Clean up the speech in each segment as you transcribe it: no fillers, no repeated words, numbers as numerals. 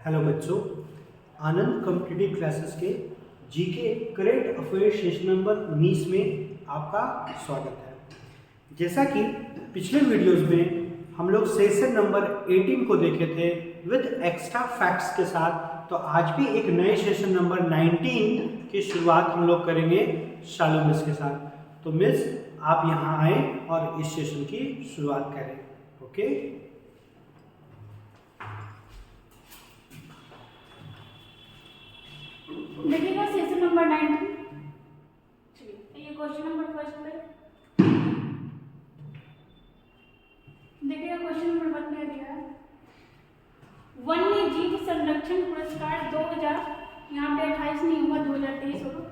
Hello बच्चों, आनंद competitive classes के GK current affair session number 19 में आपका स्वागत है। जैसा कि पिछले वीडियोस में हम लोग सेशन नंबर 18 को देखे थे विद एक्स्ट्रा फैक्ट्स के साथ, तो आज भी एक नए सेशन नंबर 19 की शुरुआत हम लोग करेंगे शालू मिस के साथ। तो मिस आप यहाँ आए और इस सेशन की शुरुआत करें। ओके, देखिएगा सेशन नंबर 19। चलिए ये क्वेश्चन नंबर फर्स्ट पे देखिएगा। क्वेश्चन नंबर 1 क्या दिया है? वन्य जीव संरक्षण पुरस्कार 2000, यहाँ पे 28 नहीं होगा, 2023 होगा।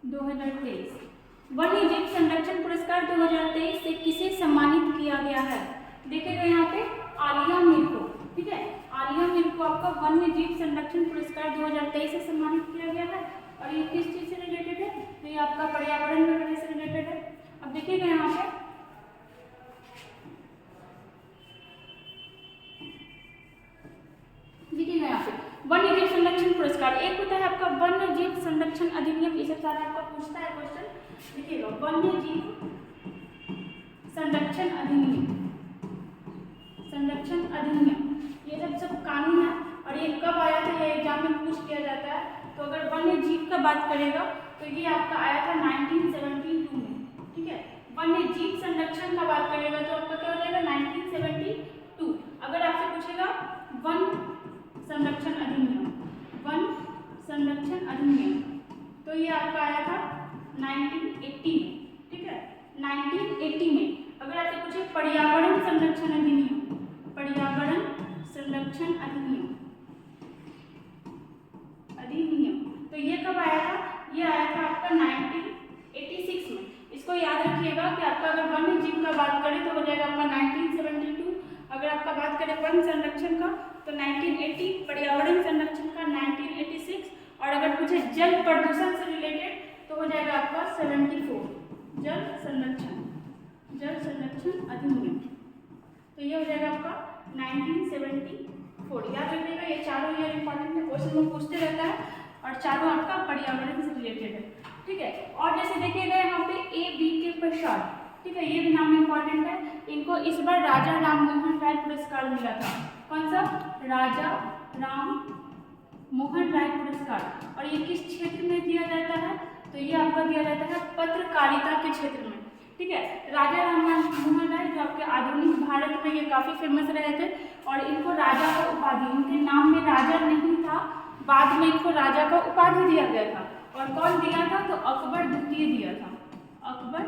2023 वन्य जीव संरक्षण पुरस्कार 2023 से किसे सम्मानित किया गया है? देखिएगा यहाँ पे आलिया मीर को, ठीक है, आलिया मीर को आपका वन्य जीव संरक्षण पुरस्कार 2023 से सम्मानित किया गया है। और ये किस चीज से रिलेटेड है? तो ये आपका पर्यावरण वगैरह से रिलेटेड है। अब देखिएगा यहाँ पे देखिएगा यहाँ पे वन्य जीव संरक्षण पुरस्कार, एक होता है आपका वन्य जीव संरक्षण अधिनियम, ये सब सारा आपका पूछता है क्वेश्चन। देखिएगा वन्य जीव संरक्षण अधिनियम, संरक्षण अधिनियम, ये सब कानून है। और ये कब आया था? ये एग्जाम में पूछ लिया जाता है। तो अगर वन्य जीव का बात करेगा तो ये आपका आया था 1972 में, ठीक है। वन्य जीव संरक्षण का बात करेगा तो आपका क्या हो जाएगा? 1972। अगर आपसे पूछेगा वन संरक्षण अधिनियम, वन संरक्षण अधिनियम, तो ये आपका आया था 1980 में, ठीक है, 1980 में। अगर आपसे पूछे पर्यावरण संरक्षण अधिनियम, पर्यावरण संरक्षण अधिनियम, तो ये कब आया था? ये आया था आपका 1986 में। इसको याद रखिएगा कि आपका अगर वन्य जीव का बात करें तो हो जाएगा आपका 1972। अगर आपका बात करें वन संरक्षण का तो 1980, पर्यावरण संरक्षण का 1986, और अगर पूछे जल प्रदूषण से रिलेटेड तो हो जाएगा आपका 74, जल संरक्षण, जल संरक्षण अधिनियम। तो ये हो जाएगा आपका 1974। याद रखिएगा, ये चारों ईयर इंपॉर्टेंट है, क्वेश्चन में पूछते रहता है और चारों आपका पर्यावरण से रिलेटेड है, ठीक है। और जैसे देखिएगा यहाँ पे A.B.K. प्रसाद, ठीक है, ये भी नाम इंपॉर्टेंट है। इनको इस बार राजा राम मोहन राय पुरस्कार मिला था। कौन सा? राजा राम मोहन राय पुरस्कार। और ये किस क्षेत्र में दिया जाता है? तो ये आपका दिया जाता है पत्रकारिता के क्षेत्र में, ठीक है। राजा राम मोहन राय जो आपके आधुनिक भारत में ये काफी फेमस रहे थे, और इनको राजा का उपाधि, इनके नाम में राजा नहीं था, बाद में इनको राजा का उपाधि दिया गया था। और कौन दिया था? तो अकबर द्वितीय दिया था, अकबर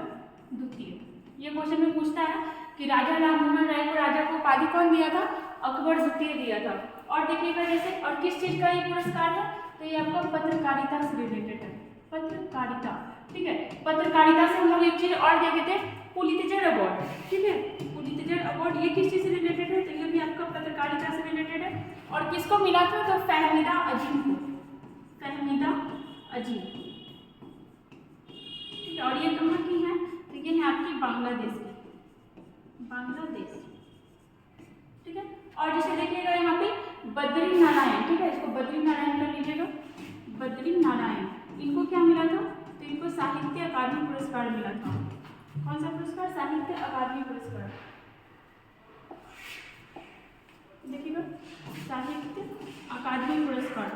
द्वितीय। ये क्वेश्चन में पूछता है कि राजा राम मोहन राय को राजा को उपाधि कौन दिया था? अकबर द्वितीय दिया था। और देखिएगा जैसे, और किस चीज का ये पुरस्कार है? तो ये आपका पत्रकारिता से रिलेटेड है, पत्रकारिता, ठीक है। पत्रकारिता से हम लोग एक चीज और देखे थे, पुलित्जर अवार्ड, ठीक है, पुलित्जर अवार्ड, ये किस चीज से रिलेटेड है? तो ये भी आपका पत्रकारिता से रिलेटेड है। और किसको मिला था? तो फहमीदा अजीम को, फहमीदा अजीम, ठीक है। और ये कहाँ की है? तो ये है आपकी बांग्लादेश की, बांग्लादेश, ठीक है। और जैसे देखिएगा यहाँ पे बद्री नारायण, ठीक है, इसको बद्री नारायण कर लीजिएगा, बद्री नारायण, इनको क्या मिला था? तो इनको साहित्य अकादमी पुरस्कार मिला था। कौन सा पुरस्कार? साहित्य अकादमी पुरस्कार, देखिएगा, साहित्य अकादमी पुरस्कार।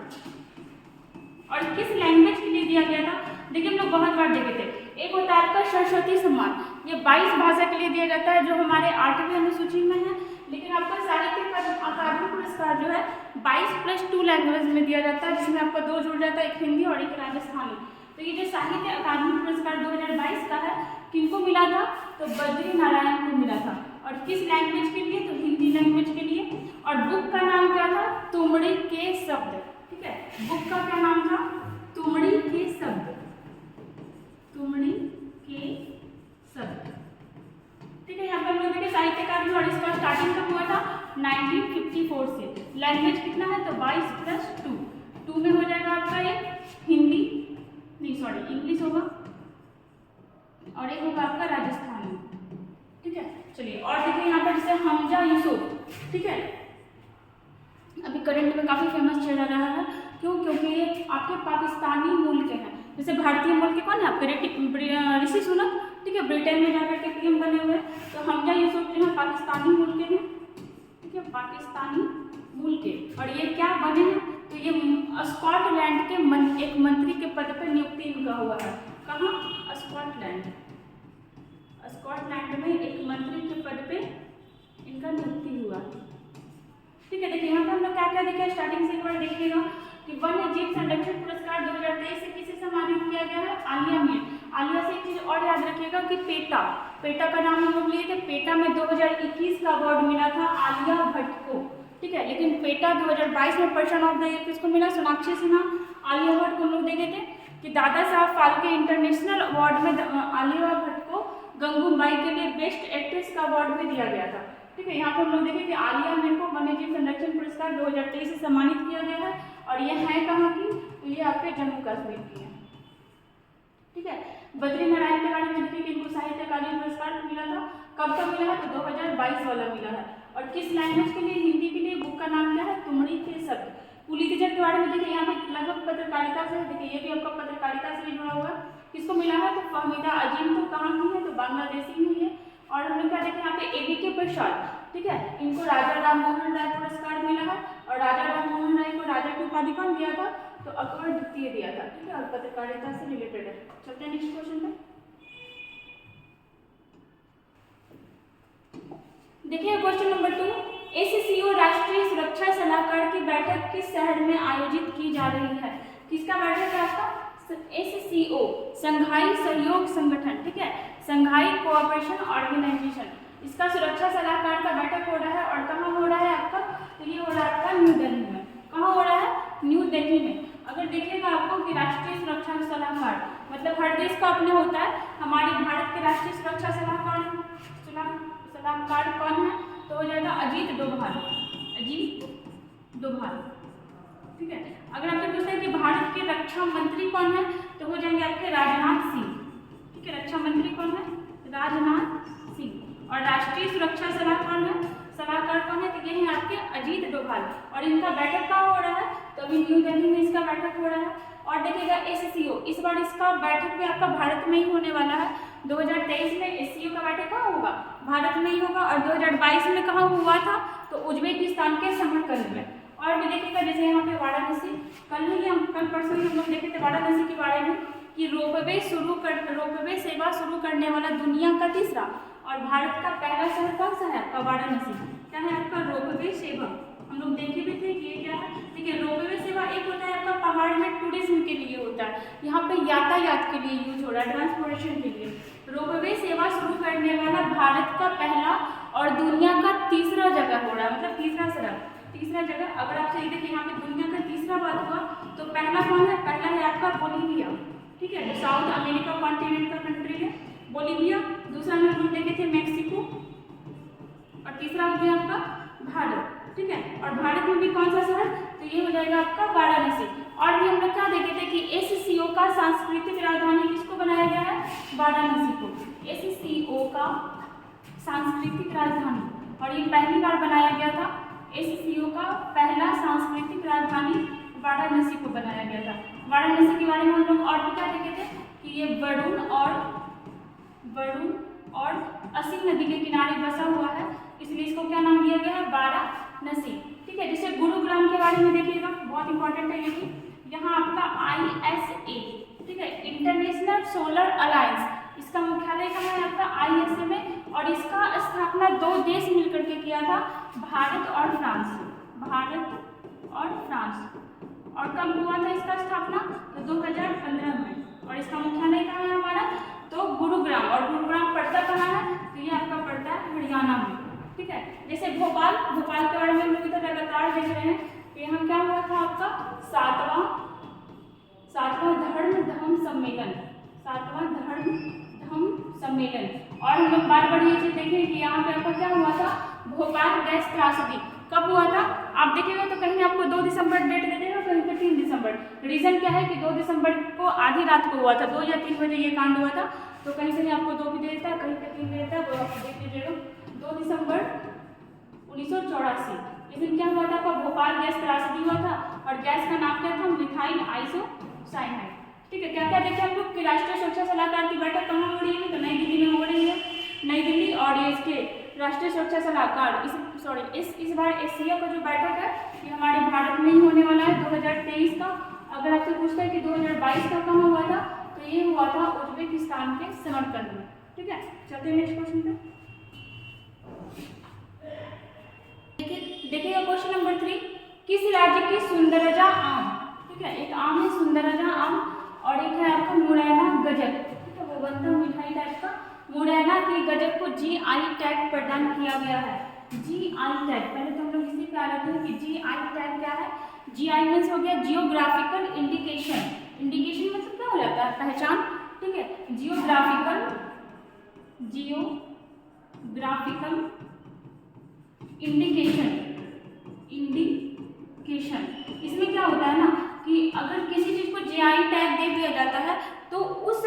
और किस लैंग्वेज के लिए दिया गया था? देखिए हम लोग बहुत बार देखे थे, एक होता है आपका सरस्वती सम्मान, ये 22 भाषा के लिए दिया जाता है, जो हमारे 8वीं अनुसूची में है। लेकिन आपका साहित्य अकादमी पुरस्कार जो है 22+2 लैंग्वेज में दिया जाता है, जिसमें आपका 2 जुड़ जाता है, एक हिंदी और एक राजस्थानी। तो ये जो साहित्य अकादमी पुरस्कार 2022 का है, किनको मिला था? तो बद्री नारायण को मिला था। और किस लैंग्वेज के लिए? तो हिंदी लैंग्वेज के लिए। और बुक का नाम क्या था? तुमड़ी के शब्द, ठीक है, बुक का क्या नाम था? तुमड़ी के शब्द, तुमड़ी के शब्द, ठीक है। यहाँ पर हम लोग देखें साहित्य अकादमी, और इसका स्टार्टिंग कब हुआ था? 1954 से। लैंग्वेज कितना है? तो 22+2, 2 में हो जाएगा आपका एक हिंदी, नहीं सॉरी इंग्लिश होगा, और एक होगा आपका राजस्थानी, ठीक है। चलिए और देखिए यहाँ पर जैसे हमजा यूसुफ, ठीक है, अभी करंट में काफ़ी फेमस चल रहा है। क्यों? क्योंकि ये आपके पाकिस्तानी मूल के हैं। जैसे भारतीय मूल के कौन है आपके ऋषि सुनक, ठीक है, ब्रिटेन में जाकर के पीएम बने हुए। तो हम क्या ये सोच रहे हैं पाकिस्तानी मूल के हैं, ठीक है, पाकिस्तानी मूल के। और ये क्या बने हैं? तो ये स्कॉटलैंड के एक मंत्री के पद पर नियुक्ति इनका हुआ है। कहाँ? स्कॉटलैंड। स्कॉटलैंड में एक मंत्री के पद पे इनका नियुक्ति हुआ। ठीक है, देखिए यहाँ पे हम लोग क्या क्या देखे, स्टार्टिंग से एक बार देखिएगा कि वन्य जीव संरक्षण पुरस्कार 2023 से किसे सम्मानित किया गया है? आलिया मीर। आलिया से एक चीज और याद रखिएगा कि पेटा का नाम हम लोग लिए थे। पेटा में 2021 का अवार्ड मिला था आलिया भट्ट को, ठीक है, लेकिन पेटा 2022 में पर्सन ऑफ द ईयर किसको मिला? सोनाक्षी सिन्हा। आलिया भट्ट को हम लोग देखे थे कि दादा साहब फाल्के इंटरनेशनल अवार्ड में आलिया भट्ट को गंगूबाई के लिए बेस्ट एक्ट्रेस का अवार्ड भी दिया गया था। ठीक है, यहाँ पर हम लोग देखें कि आलिया मीर को वन्यजीव संरक्षण पुरस्कार 2023 से सम्मानित किया गया है। और ये है कहाँ की? तो ये आपके जम्मू कश्मीर की है। ठीक है, बद्री नारायण तिवारी में देखिए कि इनको साहित्य अकादमी पुरस्कार मिला था। कब तक मिला है? तो 2022 वाला मिला है। और किस लैंग्वेज के लिए? हिंदी के लिए। बुक का नाम क्या है? तुमड़ी के शब्द। पुलितजन के बारे में देखिए यहाँ पे लगभग पत्रकारिता से, देखिए ये भी आपका पत्रकारिता से जुड़ा हुआ। किसको मिला है? तो फहमीदा अजीम को। कहाँ की है? तो बांग्लादेशी ही है। और हम लोग क्या देखें यहाँ पे एबीके प्रसाद, ठीक है, इनको राजा राम मोहन राय पुरस्कार मिला है। और राजा राम मोहन राय को राजा की उपाधि कौन दिया था? तो अकबर द्वितीय दिया था। ठीक है, और पत्रकारिता से रिलेटेड है। चलते हैं नेक्स्ट क्वेश्चन पे। देखिए क्वेश्चन नंबर 2, एसीसीओ राष्ट्रीय सुरक्षा सलाहकार की बैठक किस शहर में आयोजित की जा रही है? किसका बैठक है आपका? एसीसीओ, संघाई सहयोग संगठन, ठीक है, संघाई कोऑपरेशन ऑर्गेनाइजेशन। इसका सुरक्षा सलाहकार का बैठक हो रहा है। और कहाँ हो रहा है आपका? तो ये हो रहा है आपका न्यू दिल्ली में। कहाँ हो रहा है? न्यू दिल्ली में। अगर देखिएगा आपको कि राष्ट्रीय सुरक्षा सलाहकार मतलब हर देश का अपने होता है। हमारे भारत के राष्ट्रीय सुरक्षा सलाहकार कौन है? तो हो जाएगा अजीत डोभाल। अजीत डोभाल, ठीक है। अगर आपसे पूछते हैं कि भारत के रक्षा मंत्री कौन है? तो हो जाएंगे आपके राजनाथ सिंह, ठीक है। रक्षा मंत्री कौन है? राजनाथ सिंह। और राष्ट्रीय सुरक्षा सलाहकार कौन है? तो ये है आपके अजीत डोभाल। और इनका बैठक कहाँ हो रहा है? तो अभी न्यू दिल्ली में इसका बैठक हो रहा है। और देखिएगा एससीओ, इस बार इसका बैठक भी आपका भारत में ही होने वाला है। 2023 में एससीओ का बैठक कहाँ होगा? भारत में ही होगा। और 2022 में कहाँ हुआ था? तो उज्बेकिस्तान के समरकंद में। और भी देखिएगा जैसे यहाँ पे वाराणसी, कल परसों ही हम लोग देखे थे वाराणसी के बारे में कि रोपवे सेवा शुरू करने वाला दुनिया का तीसरा और भारत का पहला शहर कौन सा है? आपका वाराणसी। क्या है आपका? रोपवे सेवा। हम लोग देखे भी थे कि ये क्या है। देखिए रोपवे सेवा एक होता है आपका पहाड़ में टूरिज्म के लिए होता है, यहाँ पे यातायात के लिए यूज हो रहा है, ट्रांसपोर्टेशन के लिए। रोपवे सेवा शुरू करने वाला भारत का पहला और दुनिया का तीसरा जगह हो रहा है, मतलब तीसरा जगह। अगर आपसे ये देखिए यहाँ पे दुनिया का तीसरा बात हुआ तो पहला कौन है? पहला है आपका बोलीविया, ठीक है, जो साउथ अमेरिका कॉन्टिनेंट का कंट्री है, बोलीविया। दूसरा में हम लोग देखे थे मैक्सिको। और तीसरा हो गया आपका भारत, ठीक है। और भारत में भी कौन सा शहर? तो ये हो जाएगा आपका वाराणसी। और भी हम लोग क्या देखे थे कि एससीओ का सांस्कृतिक राजधानी किसको बनाया गया है? वाराणसी को। एससीओ का सांस्कृतिक राजधानी, और ये पहली बार बनाया गया था। एससीओ का पहला सांस्कृतिक राजधानी वाराणसी को बनाया गया था। वाराणसी के बारे में हम लोग और भी क्या देखे थे कि ये वरुण और असी नदी के किनारे बसा हुआ है, इसलिए इसको क्या नाम दिया गया है? वाराणसी, ठीक है। जैसे गुरुग्राम के बारे में देखिएगा, बहुत इंपॉर्टेंट है ये भी। यहाँ आपका ISA, ठीक है, इंटरनेशनल सोलर अलायंस, इसका मुख्यालय कहाँ है? आपका ISA में। और इसका स्थापना 2 देश मिलकर के किया था, भारत और फ्रांस। और कब हुआ था इसका स्थापना? तो 2015 में। और इसका मुख्यालय कहाँ है हमारा? तो गुरुग्राम। और गुरुग्राम पड़ता कहाँ है? तो ये आपका पड़ता है हरियाणा में, ठीक है। जैसे भोपाल के बारे में हम लोग इधर लगातार देख रहे हैं। तो यहाँ क्या हुआ था आपका? सातवां धर्म सम्मेलन। और हम लोग बार ये चीज देखें कि यहाँ पे आपका क्या हुआ था? भोपाल गैस त्रासदी कब हुआ था? आप देखिएगा तो कहीं आपको 2 दिसंबर डेट दे देगा, कहीं पे 3 दिसंबर। रीजन क्या है कि 2 दिसंबर को आधी रात को हुआ था, 2 या 3 बजे ये कांड हुआ था। तो कहीं आपको 2 भी दे देता है, कहीं पे 3 दे देता है, वो आप देख लीजिएगा। 2 दिसंबर 1984 इस दिन क्या हुआ हुआ था आपका भोपाल गैस त्रासदी हुआ था और गैस का नाम क्या था मिथाइल आइसोसाइनाइड। ठीक है, क्या क्या देखे हम लोग कि राष्ट्रीय सुरक्षा सलाहकार की बैठक कहाँ हो रही है, तो नई दिल्ली में हो रही है, नई दिल्ली। और ये इसके राष्ट्रीय सुरक्षा सलाहकार इस बार एशिया का जो बैठक है ये हमारे भारत में ही होने वाला है 2023 का। अगर आपसे पूछता है कि 2022 का कहाँ हुआ था, तो ये हुआ था उज्बेकिस्तान के समरकंद में। ठीक है, चलते हैं नेक्स्ट क्वेश्चन पे। देखिएगा क्वेश्चन नंबर 3, किस राज्य की सुंदरजा आम, ठीक है, एक आम है सुंदरजा आम और एक है आपका मुरैना गजक, ठीक है, वो बनता है मिठाई टाइप का। मुरैना की गजक को GI टैग प्रदान किया गया है। GI टैग, पहले तो हम लोग इसी पे आ रहे थे कि GI टैग क्या है। GI मीन्स हो गया जियोग्राफिकल इंडिकेशन, इंडिकेशन मतलब क्या हो जाता है, पहचान। ठीक है, जियोग्राफिकल इंडिकेशन, इसमें क्या होता है ना कि अगर किसी चीज को GI टैग दे दिया जाता है तो उस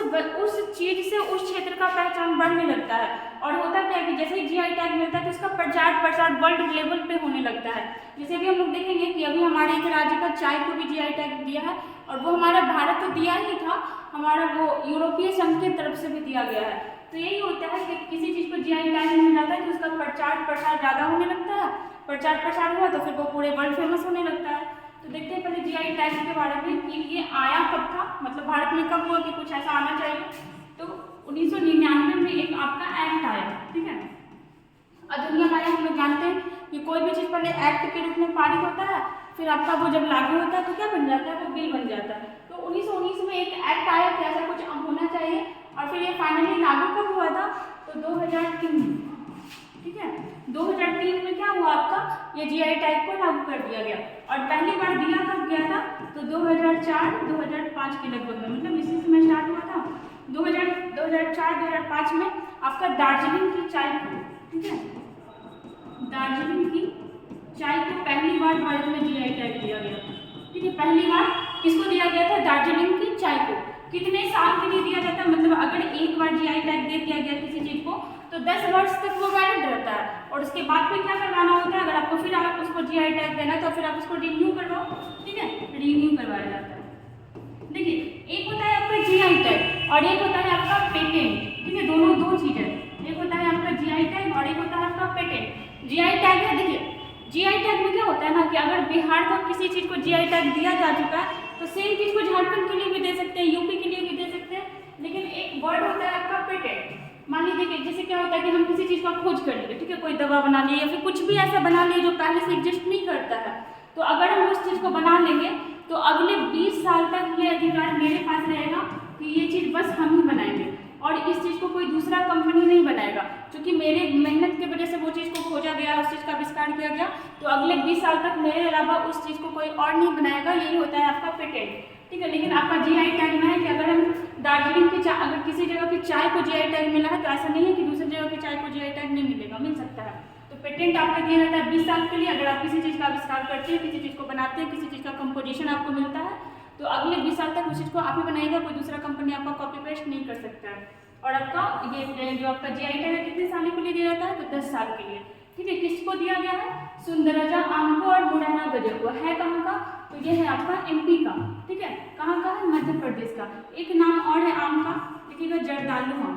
चीज से उस क्षेत्र का पहचान बढ़ने लगता है। और होता क्या है कि जैसे ही GI टैग मिलता है तो उसका प्रचार प्रसार वर्ल्ड लेवल पे होने लगता है। जैसे भी हम लोग देखेंगे कि अभी हमारे एक राज्य का चाय को भी GI टैग दिया है, और वो हमारा भारत तो दिया ही था, हमारा वो यूरोपीय संघ की तरफ से भी दिया गया है। तो यही होता है कि किसी चीज को GI टैग मिल जाता है तो उसका प्रचार प्रसार ज्यादा होने लगता है, प्रचार प्रसार हुआ तो फिर वो पूरे वर्ल्ड फेमस होने लगता है। तो देखते हैं पहले GI टैग के बारे में कि ये आया कब था, मतलब भारत में कब हुआ कि कुछ ऐसा आना चाहिए। तो 1999 में एक आपका एक्ट आया, ठीक है, अधिनियम आया। हम लोग जानते हैं कि कोई भी चीज़ पहले एक्ट के रूप में पारित होता है, फिर आपका वो जब लागू होता है तो क्या बन जाता है, वो बिल बन जाता है। तो 1919 में एक एक्ट आया कि ऐसा कुछ होना चाहिए, और फिर ये फाइनली लागू कब हुआ था, तो 2003, ठीक है, 2003 में क्या हुआ आपका, ये GI टैग को लागू कर दिया गया। और पहली बार दिया कब गया था, तो 2004-2005 के लगभग में, मतलब इसी समय स्टार्ट हुआ था। 2004-2005 में आपका दार्जिलिंग की चाय को, ठीक है, दार्जिलिंग की चाय को पहली बार भारत में GI टैग दिया गया। ठीक है, पहली बार किसको दिया गया था, दार्जिलिंग की चाय को। कितने साल के लिए दिया जाता है, मतलब अगर एक बार GI टैग दे दिया गया किसी चीज को तो 10 वर्ष तक वो वैलिड रहता है, और उसके बाद फिर क्या करवाना होता है, अगर आपको फिर आप उसको GI टैग देना है तो फिर आप उसको रिन्यू करवाओ। ठीक है, रिन्यू करवाया जाता है। देखिए, एक होता है आपका GI टैग और एक होता है आपका पेटेंट। ठीक है, दोनों दो चीज है, एक होता है आपका GI टैग और एक होता है आपका पेटेंट। GI टैग है, देखिए GI टैग में क्या होता है ना कि अगर बिहार को किसी चीज को GI टैग दिया जा चुका है तो सेम चीज को झारखंड के लिए भी दे सकते हैं, यूपी के लिए भी दे सकते हैं, लेकिन एक वर्ड होता है आपका पेटेंट। मान लीजिए जैसे क्या होता है कि हम किसी चीज का खोज कर लिए, ठीक है, कोई दवा बना लिए या फिर कुछ भी ऐसा बना लिए जो पहले से एग्जिस्ट नहीं करता है, तो अगर हम उस चीज को बना लेंगे तो अगले 20 साल तक ये अधिकार मेरे पास रहेगा कि ये चीज बस हम ही बनाएंगे, और इस चीज को कोई दूसरा कंपनी नहीं बनाएगा। क्योंकि मेरे मेहनत की वजह से वो चीज को खोजा गया, उस चीज का आविष्कार किया गया, तो अगले 20 साल तक मेरे अलावा उस चीज को कोई और नहीं बनाएगा। यही होता है आपका पेटेंट। ठीक है, लेकिन आपका GI टैग में है कि अगर हम दार्जिलिंग की चाय, अगर किसी जगह की चाय को GI टैग मिला है तो ऐसा नहीं है कि दूसरी जगह की चाय को GI टैग नहीं मिलेगा, मिल सकता है। तो पेटेंट आपका दिया जाता है 20 साल के लिए। अगर आप किसी चीज़ का आविष्कार करते हैं, किसी चीज़ को बनाते हैं, किसी चीज़ का कंपोजिशन आपको मिलता है, तो अगले 20 साल तक उस चीज़ को आप ही बनाएगा, कोई दूसरा कंपनी आपका कॉपी पेस्ट नहीं कर सकता है। और आपका ये जो आपका GI टैग है कितने साल के लिए दिया जाता है, तो 10 साल के लिए। ठीक है, किसको दिया गया है, सुंदरजा आम को और मुरैना गजक को। है कहाँ का, तो ये है आपका MP का। ठीक है, कहाँ का है, मध्य प्रदेश का। एक नाम और है आम का, देखिएगा जर्दालू आम,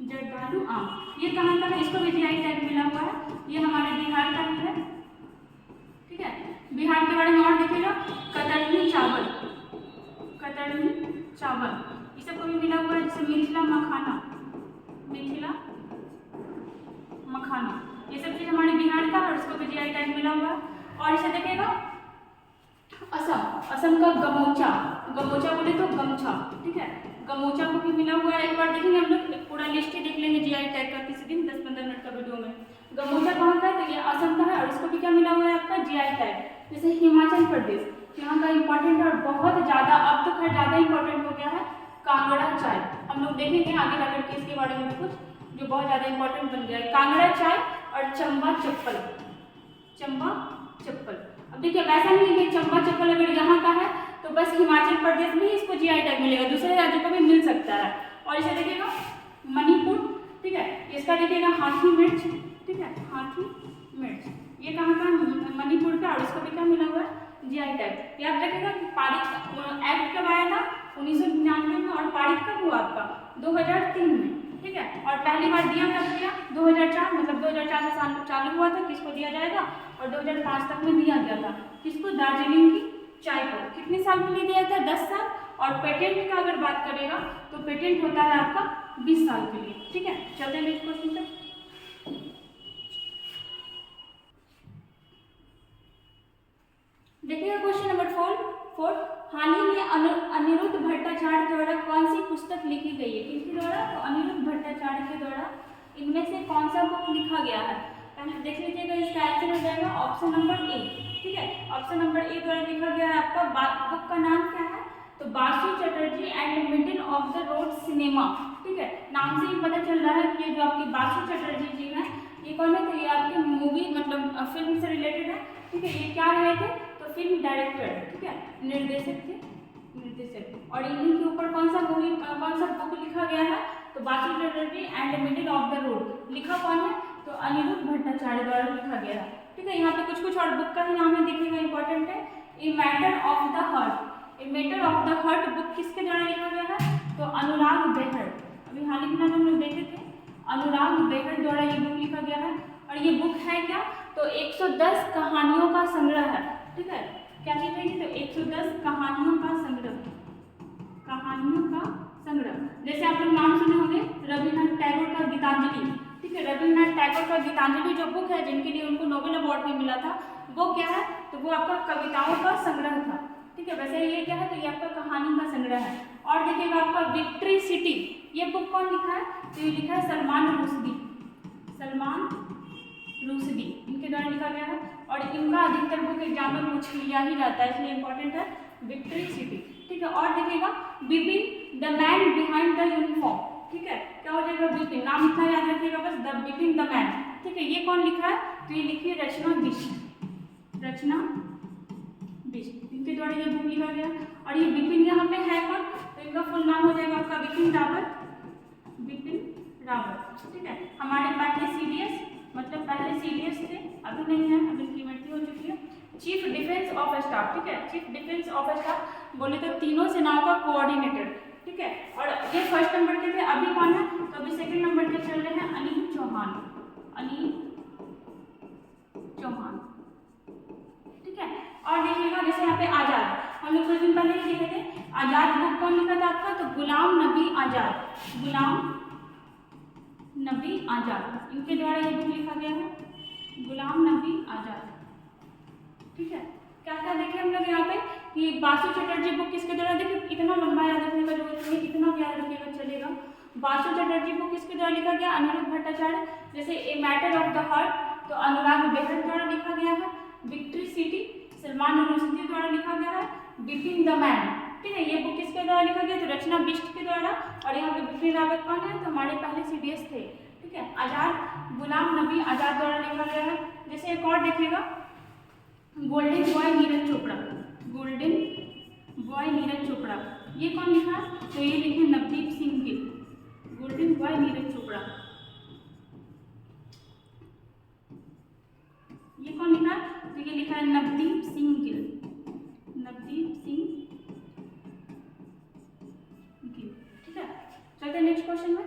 जर्दालू आम, ये कहाँ का है, इसको भी GI टैग मिला हुआ है, ये हमारे बिहार का ही है। ठीक है, बिहार के बारे में और देखिएगा, कतरनी चावल, कतरनी चावल, ये सबको भी मिला हुआ है। जैसे मिथिला मखाना, मिथिला मखाना, ये सब चीज हमारे बिहार का, और इसको भी GI टैग मिला हुआ है। और इसे देखिएगा असम, असम का गमोचा, गमोचा बोले तो गमछा। ठीक है, गमोचा को भी मिला हुआ है। एक बार देखेंगे हम लोग, पूरा लिस्ट ही देख लेंगे GI टैग का किसी दिन 10-15 मिनट का वीडियो में। गमोचा कहाँ का है, तो ये असम का है, और इसको भी क्या मिला हुआ है आपका GI टैग। जैसे हिमाचल प्रदेश, यहाँ का इंपॉर्टेंट और बहुत ज़्यादा, अब तो खैर ज़्यादा इंपॉर्टेंट हो गया है, कांगड़ा चाय। हम लोग देखेंगे आगे जाकर के इसके बारे में कुछ जो बहुत ज़्यादा इंपॉर्टेंट बन गया है, कांगड़ा चाय और चंबा चप्पल, चंबा चप्पल। अब देखिए वैसा नहीं है कि चंबा चप्पल अगर यहाँ का है तो बस हिमाचल प्रदेश में ही इसको GI टैग मिलेगा, दूसरे राज्यों को भी मिल सकता है। और इसे देखिएगा मणिपुर, ठीक है, इसका देखिएगा हाथी मिर्च, ठीक है, हाथी मिर्च। ये कहाँ का, मणिपुर का, और इसको भी क्या मिला हुआ है, जीआई टैग। याद रखिएगा कि पारित एक्ट कब आया था, 1999 में, और पारित कब हुआ आपका, 2003 में, ठीक है। और पहली बार दिया कब गया, 2004, मतलब 2004 से चालू हुआ था, किसको दिया जाएगा, और 2005 तक में दिया गया था, किसको, दार्जिलिंग की चाय को। कितने साल के लिए दिया था, 10 साल। और पेटेंट का अगर बात करेगा तो पेटेंट होता है आपका 20 साल के लिए, ठीक है। चलते हैं नेक्स्ट क्वेश्चन पे। देखिएगा क्वेश्चन नंबर 4। हाल ही में अनिरुद्ध भट्टाचार्य द्वारा कौन सी पुस्तक लिखी गई है, किसके द्वारा, तो अनिरुद्ध भट्टाचार्य के द्वारा इनमें से कौन सा बुक लिखा गया है। पहले देख लीजिएगा, इसका आंसर हो जाएगा ऑप्शन नंबर ए, ठीक है। ऑप्शन नंबर ए द्वारा लिखा गया है आपका, बुक का नाम क्या है, तो Basu Chatterjee and middle of the road cinema, ठीक है। नाम से ही पता चल रहा है कि ये जो आपकी बासु चटर्जी जी हैं, ये कौन है, तो ये आपकी मूवी मतलब फिल्म से रिलेटेड है, ठीक है। ये क्या रहे थे, तो फिल्म डायरेक्टर, ठीक है, निर्देशक थे, निर्देशक। और इन्हीं के ऊपर कौन सा मूवी, कौन सा बुक लिखा गया है, तो Basu Chatterjee and middle of the road, लिखा कौन है, तो अनिरुद्ध भट्टाचार्य द्वारा लिखा गया है, ठीक है। यहाँ पे कुछ कुछ और बुक का ही नाम है, देखिएगा इंपॉर्टेंट है। A matter of the heart, a matter of the heart book किसके द्वारा लिखा गया है, तो अनुराग बेहर, अभी हाल ही में हम लोग देखे थे, अनुराग बेहर द्वारा ये बुक लिखा गया है। और ये बुक है क्या, तो 110 कहानियों का संग्रह है, ठीक है। क्या चीज है, तो 110 कहानियों का संग्रह, कहानियों का संग्रह। जैसे आप लोग नाम सुने होंगे रविन्द्रनाथ टैगोर का गीतांजलि, ठीक है। रविन्द्रनाथ टैगोर का गीतांजलि जो बुक है, जिनके लिए उनको नोबेल अवार्ड भी मिला था, वो क्या है, तो वो आपका कविताओं का संग्रह था, ठीक है। वैसे ये क्या है, तो ये आपका कहानी का संग्रह है। और देखिएगा आपका विक्ट्री सिटी, ये बुक कौन लिखा है, तो ये लिखा है सलमान रुश्दी, सलमान रुश्दी, इनके द्वारा लिखा गया है। और इनका अधिकतर बुक एग्जाम में पूछ लिया ही जाता है, इसलिए इंपॉर्टेंट है विक्ट्री सिटी, ठीक है। और देखिएगा Bipin the man behind the uniform, ठीक है। क्या हो जाएगा, बिपिन, नाम इतना याद रखिएगा बस, द बिपिन द मैन, ठीक है। ये कौन लिखा है, तो ये लिखी है रचना बिष्ट, रचना बिष्ट, इनके द्वारा ये बुक लिखा गया। और ये बिपिन यहाँ पे है कौन, तो इनका फुल नाम हो जाएगा आपका बिपिन रावत, बिपिन रावत, ठीक है। हमारे पहले सीडीएस, मतलब पहले सीडीएस थे, अभी नहीं है, अभी इनकी मृत्यु हो चुकी है। चीफ डिफेंस ऑफ स्टाफ, ठीक है, चीफ डिफेंस ऑफ स्टाफ बोले तो तीनों सेनाओं का कोऑर्डिनेटर, ठीक है। और ये फर्स्ट नंबर के थे, अभी कौन है, तो अभी सेकंड नंबर के चल रहे हैं अनिल चौहान, अनिल चौहान, ठीक है। और देखिएगा जैसे यहाँ पे आजाद, हम लोग कुछ दिन पहले ही देखे थे, आजाद बुक कौन लिखा था आपका, तो गुलाम नबी आजाद, गुलाम नबी आजाद, इनके द्वारा ये बुक लिखा गया है, गुलाम नबी आजाद, ठीक है। क्या क्या देखे हम लोग यहाँ पे कि बासु चटर्जी बुक किसके द्वारा, देखिए इतना लंबा याद रखने का जरूरत नहीं, इतना याद रखिएगा चलेगा। बासु चटर्जी बुक किसके द्वारा लिखा गया, अनिरुद्ध भट्टाचार्य। जैसे a matter of the heart, तो अनुराग बेहर द्वारा लिखा गया है। विक्ट्री सिटी सलमान रुश्दी द्वारा लिखा गया है। बिपिन द मैन, ठीक है, ये बुक किसके द्वारा लिखा गया, तो रचना बिष्ट के द्वारा। और यहाँ पे बिपिन रावत कौन है, तो हमारे पहले सीडीएस थे, ठीक है। आजाद गुलाम नबी आजाद द्वारा लिखा गया है। जैसे एक और देखिएगा, golden boy Neeraj Chopra, golden boy Neeraj Chopra, ये कौन लिखा है, तो ये लिखे नवदीप सिंह गिल, गोल्डन बॉय नीरज चोपड़ा, ये कौन लिखा है, तो ये लिखा है नवदीप सिंह गिल, नवदीप सिंह गिल, ठीक है। चलते नेक्स्ट क्वेश्चन में।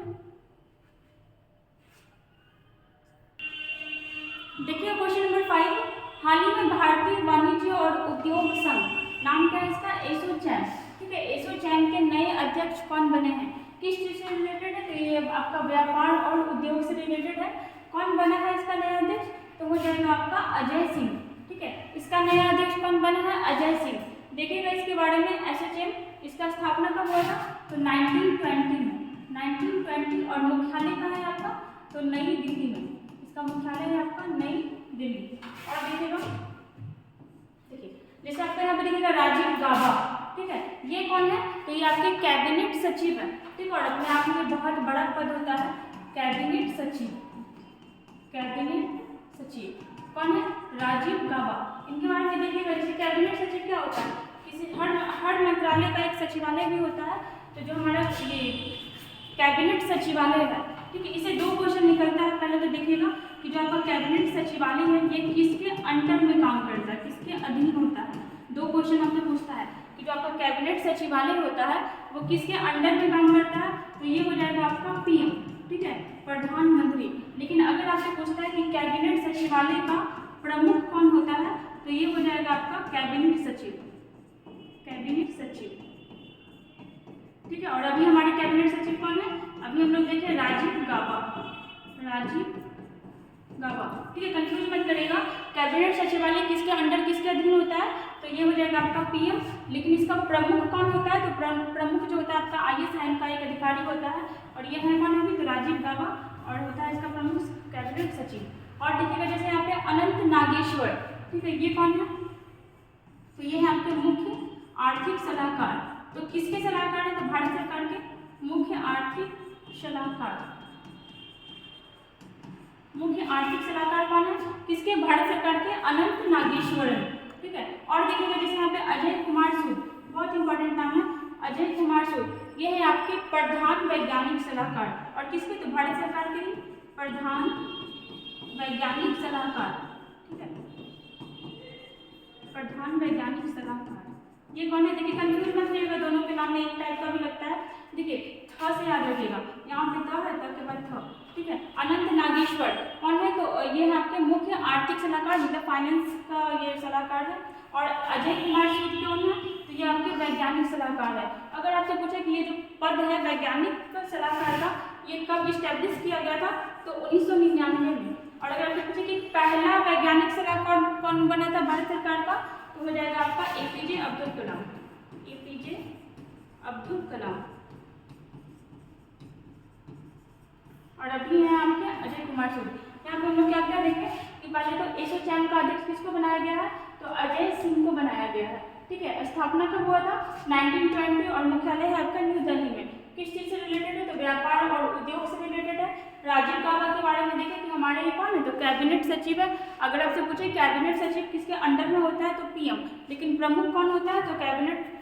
देखिए क्वेश्चन नंबर 5, हाल ही में भारतीय वाणिज्य और उद्योग संघ, नाम क्या है इसका, एसोचैम, ठीक है। एसोचैम के नए अध्यक्ष कौन बने हैं, किस चीज से रिलेटेड है, तो ये आपका व्यापार और उद्योग से रिलेटेड है। कौन बना है इसका नया अध्यक्ष, तो हो जाएगा आपका अजय सिंह, ठीक है। इसका नया अध्यक्ष कौन बना है, अजय सिंह। देखिएगा इसके बारे में, एसोचैम इसका स्थापना कब हुआ था, तो 1920 में, 1920। और मुख्यालय कहाँ है आपका, तो नई दिल्ली में, इसका मुख्यालय है आपका नई दिल्ली। और देखिएगा, देखिए जैसे आपका यहाँ पे देखिएगा राजीव गाबा, ठीक है, ये कौन है, तो ये आपके कैबिनेट सचिव है, ठीक है। और अपने आप में बहुत बड़ा पद होता है कैबिनेट सचिव, कैबिनेट सचिव कौन है, राजीव गाबा। इनके बारे में देखिएगा, जैसे कैबिनेट सचिव क्या होता है, किसी हर मंत्रालय का एक सचिवालय भी होता है। तो जो हमारा ये कैबिनेट सचिवालय है, ठीक है, इसे 2 क्वेश्चन निकलता है। पहले तो देखिएगा कि जो आपका कैबिनेट सचिवालय है ये किसके अंडर में काम करता है, किसके अधीन होता है। 2 क्वेश्चन आपसे पूछता है कि जो आपका कैबिनेट सचिवालय होता है वो किसके अंडर में काम करता है, तो ये हो जाएगा आपका पीएम, ठीक है, प्रधानमंत्री। लेकिन अगर आपसे पूछता है कि कैबिनेट सचिवालय का प्रमुख कौन होता है, तो ये हो जाएगा आपका कैबिनेट सचिव, कैबिनेट सचिव, ठीक है। और अभी हमारे कैबिनेट सचिव कौन है, अभी हम लोग देखें राजीव गाबा, राजीव गाबा, ठीक है। कंफ्यूज मत करेगा, कैबिनेट सचिवालय किसके अंडर किसके अधीन होता है, तो ये हो जाएगा आपका पीएम। लेकिन इसका प्रमुख कौन होता है, तो प्रमुख जो होता है आपका ISIM का एक अधिकारी होता है, और ये है कौन, अभी तो राजीव गाबा, और होता है इसका प्रमुख कैबिनेट सचिव। और देखिएगा जैसे यहाँ पे अनंत नागेश्वर, ठीक है, ये कौन है, तो ये है आपके मुख्य आर्थिक सलाहकार। तो किसके सलाहकार है, तो भारत सरकार के मुख्य आर्थिक सलाहकार, मुख्य आर्थिक सलाहकार कौन है, किसके, भारत सरकार के अनंत नागेश्वरन, ठीक है। और देखिएगा जैसे यहाँ पे अजय कुमार सूद, बहुत इंपॉर्टेंट नाम है अजय कुमार सूद, ये है आपके प्रधान वैज्ञानिक सलाहकार, और किसके, तो भारत सरकार के ही प्रधान वैज्ञानिक सलाहकार, ठीक है, प्रधान वैज्ञानिक सलाहकार, ये कौन है। देखिए कंफ्यूज मत करिएगा, दोनों के नाम में एक टाइप का भी लगता है। देखिए थ से याद रखिएगा, यहाँ पे त है, त के बाद थ, ठीक है। अनंत नागेश्वर कौन है, तो ये है आपके मुख्य आर्थिक सलाहकार, मतलब फाइनेंस का ये सलाहकार है। और अजय कुमार सूद कौन है, तो ये आपके वैज्ञानिक सलाहकार है। अगर आपसे पूछे कि ये जो पद है वैज्ञानिक सलाहकार का, ये कब इस्टेब्लिश किया गया था, तो 1999 में। और अगर आपसे पूछे कि पहला वैज्ञानिक सलाहकार कौन बना था भारत सरकार का, तो हो जाएगा आपका APJ अब्दुल कलाम, APJ अब्दुल कलाम। और अभी है आपके अजय कुमार सूद। यहाँ पे हम लोग क्या क्या देखें कि पहले तो एसोचैम का अध्यक्ष किसको बनाया गया है, तो अजय सिंह को बनाया गया है, ठीक है। स्थापना कब हुआ था, 1920, और मुख्यालय है आपका न्यू दिल्ली में। किस चीज़ से रिलेटेड है, तो व्यापार और उद्योग से रिलेटेड है। राजीव गाबा के बारे में देखें कि हमारे ये कौन है, तो कैबिनेट सचिव है। अगर आपसे पूछे कैबिनेट सचिव किसके अंडर में होता है, तो पीएम। लेकिन प्रमुख कौन होता है, तो कैबिनेट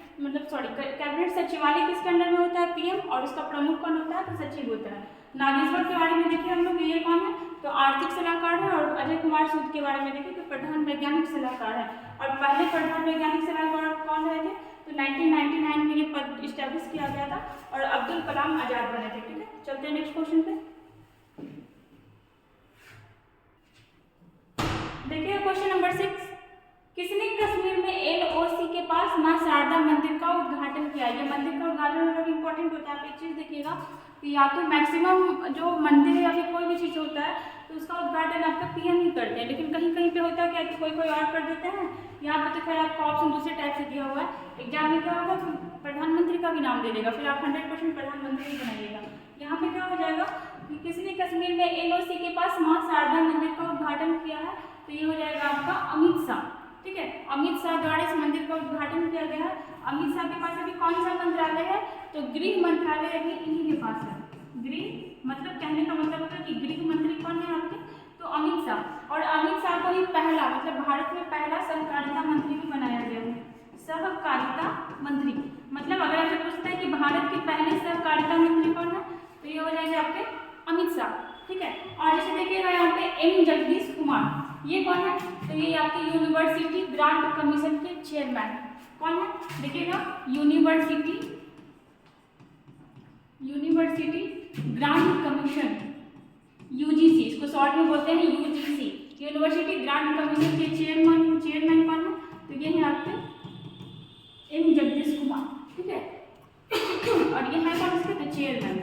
सचिवालय किसके अंडर में होता है, पीएम, और उसका प्रमुख कौन होता है, तो सचिव होता है। नागेश्वर के बारे में देखिए हम लोग, ये कौन है, तो आर्थिक सलाहकार है। और अजय कुमार सूद के बारे में देखें तो प्रधान वैज्ञानिक सलाहकार है। और पहले प्रधान वैज्ञानिक सलाहकार कौन रहे थे, तो 1999 में ये पद इस्टेब्लिश किया गया था, और अब्दुल कलाम आजाद बने थे, ठीक है। चलते हैं नेक्स्ट क्वेश्चन पे। देखिए क्वेश्चन नंबर 6, किसने कश्मीर में LOC के पास मां शारदा मंदिर का उद्घाटन किया। ये मंदिर का उद्घाटन बहुत इंपॉर्टेंट होता है। आप एक चीज देखिएगा कि या तो मैक्सिमम जो मंदिर है या फिर कोई भी चीज होता है तो उसका उद्घाटन आपका पीएम ही करते हैं, लेकिन कहीं कहीं पे होता है क्या कि कोई कोई और कर देते हैं। यहाँ पे तो खैर आपका ऑप्शन दूसरे टाइप से दिया हुआ है। एग्जाम में क्या होगा, प्रधानमंत्री का भी नाम दे देगा, फिर आप 100% प्रधानमंत्री ही बनाइएगा। यहाँ पे क्या हो जाएगा कि किसने कश्मीर में LOC के पास मां शारदा मंदिर का उद्घाटन किया है, तो ये हो जाएगा आपका अमित शाह, ठीक है। अमित शाह द्वारा इस मंदिर का उद्घाटन किया गया है। अमित शाह के पास अभी कौन सा मंत्रालय है, तो गृह मंत्रालय अभी इन्हीं के पास है। गृह मतलब कहने का मतलब होता है कि गृह मंत्री कौन है आपके, तो अमित शाह। और अमित शाह को ही पहला मतलब भारत में पहला सहकारिता मंत्री भी बनाया गया है। सहकारिता मंत्री मतलब अगर आपसे पूछता है कि भारत के पहले सहकारिता मंत्री कौन है, तो ये हो जाएगा आपके अमित शाह, ठीक है। और जैसे देखिएगा यहाँ पे M जगदीश कुमार, ये कौन है, तो ये आपके यूनिवर्सिटी ग्रांट कमीशन के चेयरमैन कौन है, देखिएगा यूनिवर्सिटी ग्रांट कमीशन UGC, इसको शॉर्ट में बोलते हैं UGC, यूनिवर्सिटी ग्रांट कमीशन के चेयरमैन कौन है, तो ये है आपके M जगदीश कुमार, ठीक है। और ये है कौन इसके, तो चेयरमैन।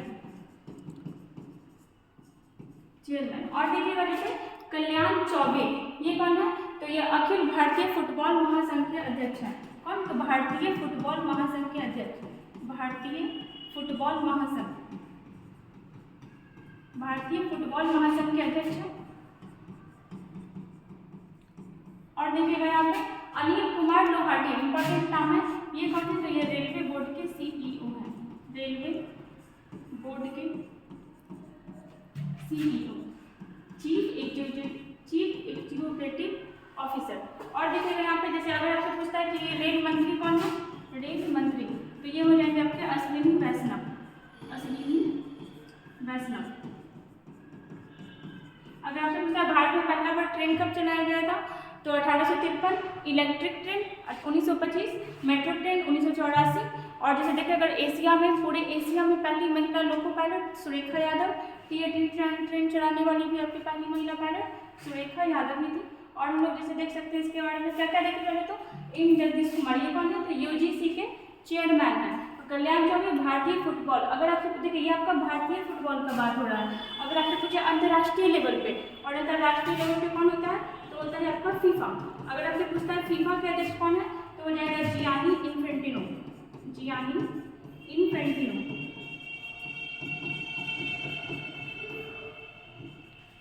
और देखिएगा जैसे कल्याण चौबे, ये कौन है, तो ये अखिल भारतीय फुटबॉल महासंघ के अध्यक्ष हैं। कौन, तो भारतीय फुटबॉल महासंघ के अध्यक्ष, भारतीय फुटबॉल महासंघ के अध्यक्ष हैं। और देखिएगा यहाँ पे अनिल कुमार लोहाटी, इंपॉर्टेंट नाम है, ये कौन है, तो ये रेलवे बोर्ड के CEO हैं, रेलवे बोर्ड के CEO, चीफ एग्जीक्यूटिव ऑफिसर। और देखिएगा यहाँ पे जैसे अगर आपसे पूछता है कि ये रेल मंत्री कौन है, रेल मंत्री, तो ये हो जाएंगे आपके अश्विनी वैष्णव, पूछता है भारत में पहला बार ट्रेन कब चलाया गया था, तो 1853, इलेक्ट्रिक ट्रेन 1925, मेट्रो ट्रेन 1984। और जैसे देखिए अगर एशिया में, पूरे एशिया में पहली महिला loco pilot Surekha Yadav, TAT train चलाने वाली भी आपकी पहली महिला पायलट सुरेखा यादव ही थी। और हम लोग जैसे देख सकते हैं इसके बारे में क्या क्या देखें, पहले तो इन जगदीश कुमार, ये कौन है, तो यूजीसी के चेयरमैन है। कल्याण चौबे भारतीय फुटबॉल, अगर आपसे देखिए ये आपका भारतीय फुटबॉल का बात हो रहा है। अगर आपसे पूछे अंतर्राष्ट्रीय लेवल पे, और अंतर्राष्ट्रीय लेवल पे कौन होता है, तो होता है आपका फीफा। अगर आपसे पूछता है फीफा के अध्यक्ष कौन है, तो हो जाएगा जियानी इन्फेंटिनो, जियानी इन्फेंटिनो।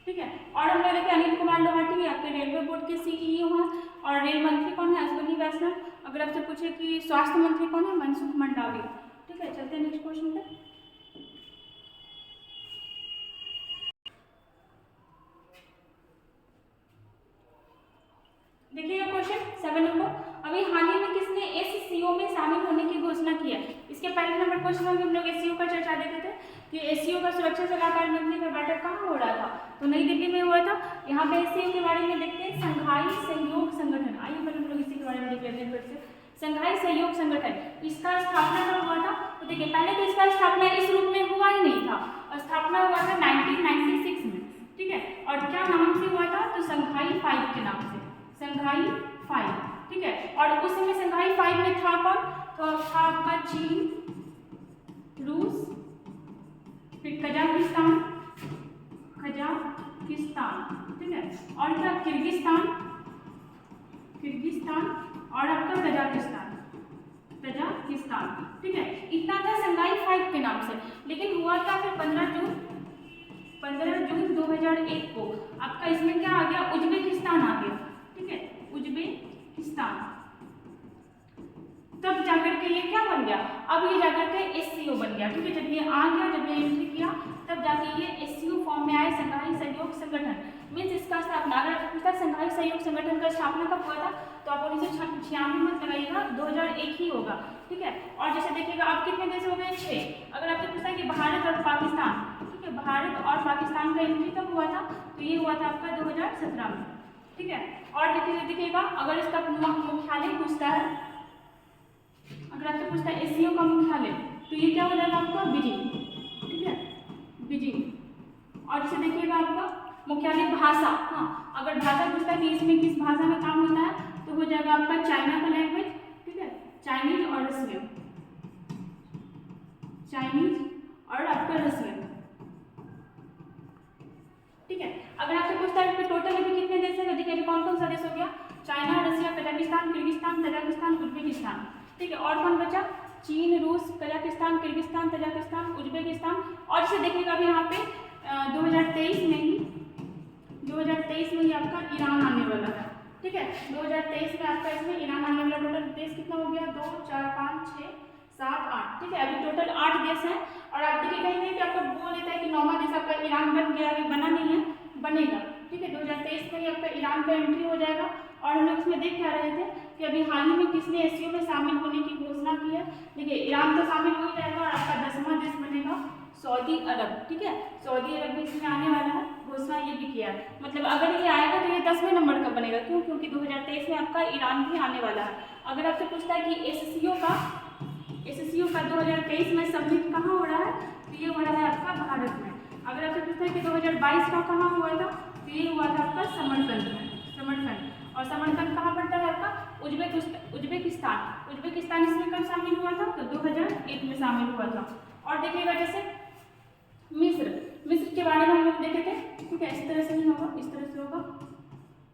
ठीक है। और हम लोग देखिए अनिल कुमार लोहाटी आपके रेलवे बोर्ड के सीईओ हैं। और रेल मंत्री कौन है, अश्विनी वैष्णव। अगर आपसे पूछे कि स्वास्थ्य मंत्री कौन है, मनसुख मंडाविया। ठीक है, चलते हैं नेक्स्ट क्वेश्चन पे। देखिएगा क्वेश्चन 7 नंबर, अभी हाल ही में किसने एससीओ में शामिल होने की घोषणा की है। इसके पहले नंबर क्वेश्चन में हम लोग एससीओ का चर्चा देखे थे कि एससीओ का सुरक्षा सलाहकार मंत्री का बैठक कहाँ हो रहा था, तो नई दिल्ली में हुआ था। यहाँ पे एससीओ के बारे में देखते हैं, संघाई सहयोग संगठन। आइए पहले हम लोग इसी के बारे में देख लेते हैं फिर से। संघाई सहयोग संगठन, इसका स्थापना कब हुआ था, तो देखिए पहले तो इसका स्थापना इस रूप में हुआ ही नहीं था, स्थापना हुआ था 1996 में। ठीक है, और क्या नाम से हुआ था, तो संघाई 5 के नाम से, संघाई 5। ठीक है, और उस समय संघाई 5 में था कौन, तो था आपका चीन, रूस, फिर कजाकिस्तान, ठीक है, और क्या किर्गिस्तान, और आपका कजाकिस्तान। ठीक है, इतना था संघाई 5 के नाम से। लेकिन हुआ था फिर 15 जून 2001 को आपका इसमें क्या आ गया, उज्बेकिस्तान आ गया। ठीक है, उज्बेकिस्तान। तब जाकर के ये क्या बन गया, अब ये जाकर के एससीओ बन गया। ठीक है, जब ये आ गया, जब ये एंट्री किया, तब जाके ये एससीओ फॉर्म में आए, संघाई सहयोग संगठन। मीन्स इसका स्थापना, अगर पूछता संघाई सहयोग संगठन का स्थापना कब हुआ था, तो आप 1996 मत लगाइएगा, 2001 ही होगा। ठीक है, और जैसे देखिएगा अब कितने देश हो गए, 6। अगर आपसे पूछता है कि भारत और पाकिस्तान, ठीक है, भारत और पाकिस्तान का एंट्री कब हुआ था, तो ये हुआ था आपका 2017 में। ठीक है, और देखिएगा अगर इसका मुख्यालय पूछता है, अगर आपसे पूछता है एससीओ का मुख्यालय, तो ये क्या हो जाएगा आपका, बीजिंग। ठीक है, बीजिंग। और जैसे देखिएगा आपका मुख्यालय भाषा, हाँ, अगर भाषा पूछता है कि इसमें किस भाषा में काम होता है, तो हो जाएगा आपका चाइना का लैंग्वेज। ठीक है, चाइनीज और रशियन, चाइनीज और आपका रशियन। ठीक है, अगर आपसे पूछता है कि टोटल अभी कितने देश है, देखिए कौन कौन सा देश हो गया, China, Russia, Kazakhstan, Kyrgyzstan, Tajikistan, Uzbekistan. ठीक है, और कौन बचा, चीन, रूस, कजाकिस्तान, किर्गिस्तान, तजाकिस्तान, उज्बेकिस्तान। और इसे देखिएगा अभी यहाँ पे 2023 में ही आपका ईरान आने वाला है। ठीक है, 2023 में आपका इसमें ईरान आने वाला। टोटल देश कितना हो गया, 2, 4, 5, 6, 7, 8। ठीक है, अभी टोटल 8 देश हैं। और आप देखिए कहीं नहीं कि आपको बोल देता है कि 9वां देश आपका ईरान बन गया, अभी बना नहीं है, बनेगा। ठीक है, 2023 में ही आपका ईरान का एंट्री हो जाएगा। और हम लोग इसमें देख क्या रहे थे कि अभी हाल ही में किसने एससीओ में शामिल होने की घोषणा की है। देखिए ईरान तो शामिल हो ही जाएगा, और आपका 10वां देश बनेगा सऊदी अरब। ठीक है, सऊदी अरब भी इसमें आने वाला है, घोषणा ये भी किया है। मतलब अगर ये आएगा तो ये 10वें नंबर का बनेगा, क्यों, क्योंकि 2023 में आपका ईरान भी आने वाला है। अगर आपसे पूछता है कि एससीओ का 2023 में सबमिट कहाँ हो रहा है, तो ये हो रहा है आपका भारत में। अगर आपसे पूछता है कि 2022 का कहाँ हुआ था, तो ये हुआ था आपका समरकंद में, समरकंद। और समरकंद कहाँ पड़ता है आपका, उज्बेकिस्तान इसमें कब शामिल हुआ था, तो 2001 में शामिल हुआ था। और देखिएगा जैसे मिस्र के बारे में हम लोग देखे थे। ठीक है, इस तरह से नहीं होगा, इस तरह से होगा।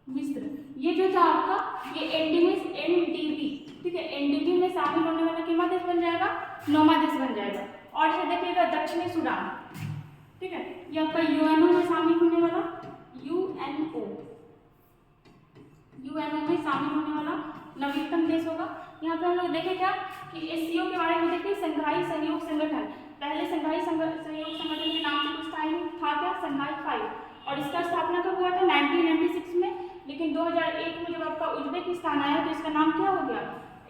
मिस्र ये जो था आपका, ये एनडीबी। ठीक है, एनडीबी में शामिल होने वाला कितना देश बन जाएगा, 9वां देश बन जाएगा। और इसे देखिएगा दक्षिणी सूडान। ठीक है, ये आपका यूएनओ में शामिल होने वाला, यूएनओ में शामिल होने वाला नवीनतम देश होगा। यहाँ पे हम लोग देखें क्या कि एससीओ के बारे में देखिए, संघाई सहयोग संगठन। पहले संघाई सहयोग संगठन के नाम से कुछ टाइम था क्या, संघाई 5। और इसका स्थापना कब हुआ था, 1996 में। लेकिन 2001 में जब आपका उज्बेकिस्तान आया तो इसका नाम क्या हो गया,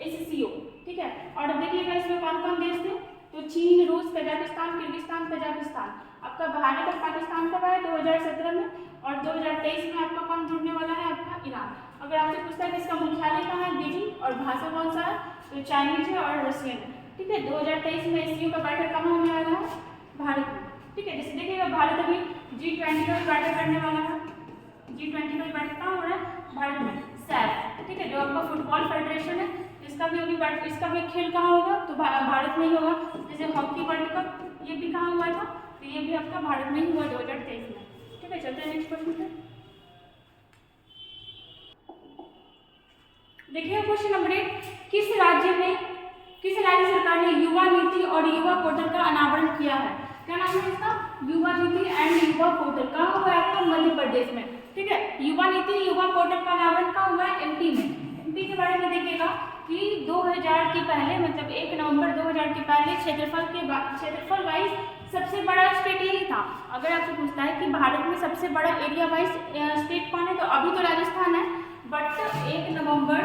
एससीओ। ठीक है, और अब देखिएगा इसमें कौन कौन देश थे, तो चीन, रूस, कजाकिस्तान, किर्गिस्तान, तजाकिस्तान। आपका भारत और पाकिस्तान कब आया, 2017 में। और 2023 में आपका कौन जुड़ने वाला है, आपका ईरान। अगर आपसे पूछता है कि इसका मुख्यालय कहाँ है, बीजिंग, और भाषा कौन सा है, तो चाइनीज है और रशियन है। ठीक है, 2023 में एससीओ का बैठक कहाँ होने वाला है, भारत में। ठीक है, जैसे देखिएगा भारत अभी G20 का बैठक करने वाला है। G20 का बैठक कहाँ हो रहा है, भारत में, सैफ। ठीक है, जो आपका फुटबॉल फेडरेशन है, इसका भी खेल कहाँ होगा, तो भारत में ही होगा। जैसे हॉकी वर्ल्ड कप ये भी कहाँ हुआ था, तो ये भी आपका भारत में ही हुआ 2023 में। ठीक है, चलते हैं नेक्स्ट क्वेश्चन पे। देखिए क्वेश्चन नंबर 1, किस राज्य सरकार ने युवा नीति और युवा पोर्टल का अनावरण किया है। क्या नाम है इसका, युवा नीति एंड युवा पोर्टल। कहाँ हुआ है आपका, मध्य प्रदेश में। ठीक है, युवा नीति युवा पोर्टल का अनावरण कहाँ हुआ है, एमपी में। एमपी के बारे में देखिएगा कि 2000 के पहले, मतलब 1 नवंबर 2000 के पहले क्षेत्रफल वाइज सबसे बड़ा स्टेट यही था। अगर आपसे पूछता है कि भारत में सबसे बड़ा एरिया वाइज स्टेट कौन है, तो अभी तो राजस्थान है, बट 1 नवंबर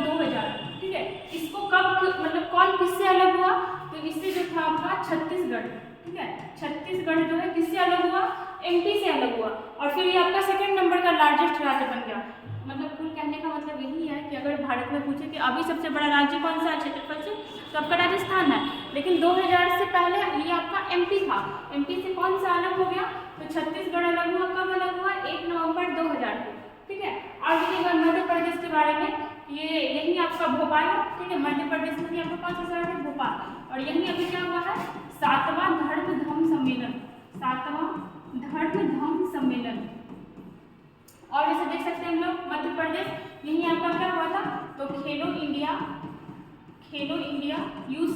2000, ठीक है, इसको कब, मतलब कौन किससे अलग हुआ, तो इससे जो था आपका छत्तीसगढ़। ठीक है, छत्तीसगढ़ जो है किससे अलग हुआ, एमपी से अलग हुआ, और फिर ये आपका 2nd नंबर का लार्जेस्ट राज्य बन गया। मतलब कुल कहने का मतलब यही है कि अगर भारत में पूछे कि अभी सबसे बड़ा राज्य कौन सा है क्षेत्रफल से, तो आपका राजस्थान है। लेकिन 2000 से पहले ये आपका एमपी था। एमपी से कौन सा अलग हो गया, तो छत्तीसगढ़ अलग हुआ। कब अलग हुआ, 1 नवंबर 2000 को। ठीक है, और देखिएगा मध्य प्रदेश के बारे में, ये यही आपका भोपाल। ठीक है, मध्य प्रदेश में आपका कौन सा शहर है, भोपाल। और यही अभी क्या हुआ है, 7वां धर्म धम सम्मेलन, 7वां धर्म धम सम्मेलन। और जैसे देख सकते हैं हम लोग मध्य प्रदेश, यही आपका क्या हुआ था, तो खेलो इंडिया यूथ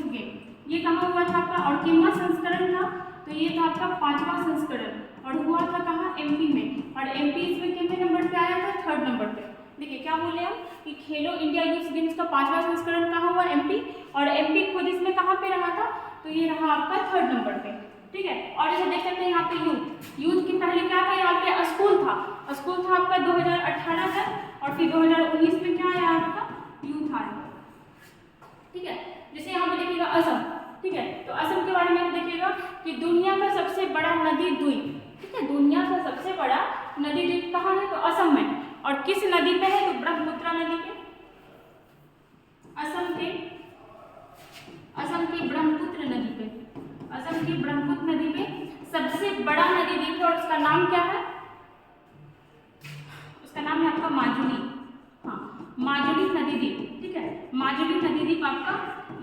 गेम, ये कहाँ हुआ था आपका, और कितना संस्करण था, तो ये था आपका 5वां संस्करण, और हुआ था कहाँ, एमपी में। और एमपी इसमें कितने नंबर पे आया था, 3rd नंबर पे। देखिए क्या बोले हम कि खेलो इंडिया यूथ गेम्स का 5वां संस्करण कहाँ हुआ, एमपी, और एमपी खुद इसमें कहाँ पे रहा था, तो ये रहा आपका 3rd नंबर पे। ठीक है, और जैसे देख सकते हैं यहाँ पे यूथ की पहले क्या था, यहाँ पे स्कूल था आपका 2018 तक, और फिर 2019 में क्या आया आपका, यूथ आया। ठीक है, जैसे यहाँ पे देखिएगा असम। ठीक है, तो असम के बारे में देखिएगा कि दुनिया का सबसे बड़ा नदी द्वीप। ठीक है, दुनिया का सबसे बड़ा नदी द्वीप कहाँ है, तो असम में। और किस नदी पे है, तो ब्रह्मपुत्र नदी पे। असम की ब्रह्मपुत्र नदी पे सबसे बड़ा नदी द्वीप है, और उसका नाम क्या है, उसका नाम है आपका माजुली। हाँ, माजुली नदी द्वीप। ठीक है, माजुली नदी द्वीप आपका